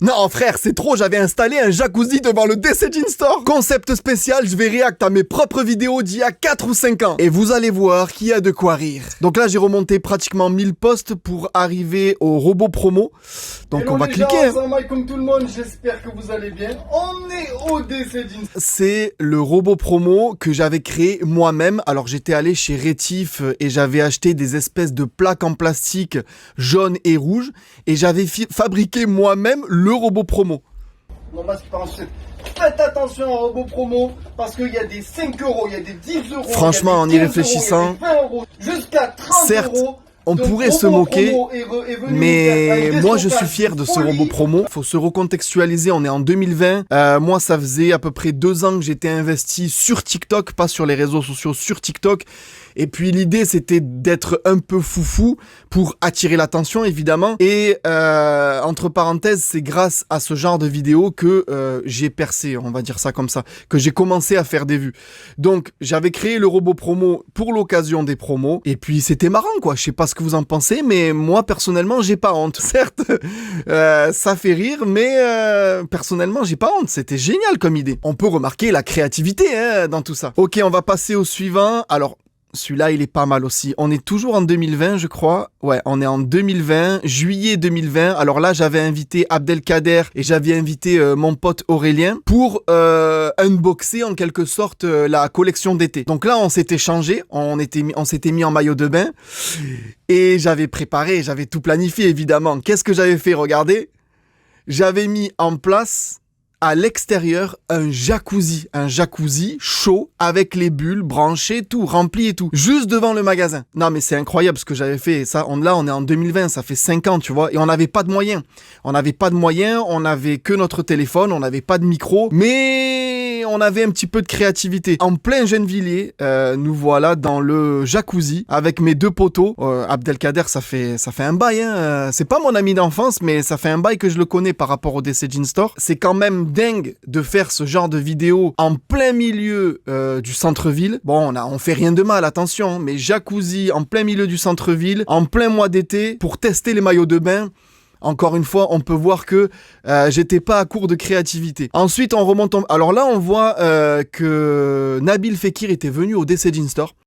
Non frère, c'est trop, j'avais installé un jacuzzi devant le DC Jean Store. Concept spécial, je vais réact à mes propres vidéos d'il y a 4 ou 5 ans. Et vous allez voir qu'il y a de quoi rire. Donc là, j'ai remonté pratiquement 1000 posts pour arriver au robot promo. Donc hello on va les cliquer. gens, salam alaikum tout le monde, j'espère que vous allez bien. On est au DC Jean Store. C'est le robot promo que j'avais créé moi-même. Alors j'étais allé chez Rétif et j'avais acheté des espèces de plaques en plastique jaune et rouge. Et j'avais fabriqué moi-même le robot promo. Mon masque pense, faites attention au robot promo parce qu'il y a des 5 euros, il y a des 10 euros. Franchement, en y réfléchissant, jusqu'à 30 certes, euros. on pourrait se moquer, mais moi je suis fier de ce robot promo. Faut se recontextualiser, on est en 2020. Moi ça faisait à peu près 2 ans que j'étais investi sur TikTok, pas sur les réseaux sociaux, sur TikTok. Et puis l'idée c'était d'être un peu foufou pour attirer l'attention évidemment. Et entre parenthèses, c'est grâce à ce genre de vidéos que j'ai percé, on va dire ça comme ça, que j'ai commencé à faire des vues. Donc j'avais créé le robot promo pour l'occasion des promos. Et puis c'était marrant quoi, je sais pas ce que vous en pensez, mais moi personnellement j'ai pas honte. Certes, ça fait rire, mais personnellement j'ai pas honte, c'était génial comme idée. On peut remarquer la créativité dans tout ça. Ok, on va passer au suivant. Alors, celui-là, il est pas mal aussi. On est toujours en 2020, je crois. Ouais, on est en 2020, juillet 2020. Alors là, j'avais invité Abdelkader et j'avais invité mon pote Aurélien pour unboxer en quelque sorte la collection d'été. Donc là, on s'était changé, on s'était mis en maillot de bain et j'avais préparé, j'avais tout planifié évidemment. Qu'est-ce que j'avais fait? Regardez, j'avais mis en place à l'extérieur un jacuzzi chaud avec les bulles branchées, tout rempli et tout, juste devant le magasin. Non mais c'est incroyable ce que j'avais fait. Ça, là on est en 2020, ça fait 5 ans, tu vois, et on n'avait pas de moyens. On n'avait que notre téléphone, on n'avait pas de micro, mais on avait un petit peu de créativité. En plein Gennevilliers, nous voilà dans le jacuzzi avec mes 2 potos. Abdelkader, ça fait un bail, hein. C'est pas mon ami d'enfance, mais ça fait un bail que je le connais par rapport au DC Jean Store. C'est quand même dingue de faire ce genre de vidéo en plein milieu du centre-ville. Bon, on fait rien de mal, attention, mais jacuzzi en plein milieu du centre-ville, en plein mois d'été, pour tester les maillots de bain. Encore une fois, on peut voir que j'étais pas à court de créativité. Ensuite, on remonte. Alors là, on voit que Nabil Fekir était venu au DC Jean Store.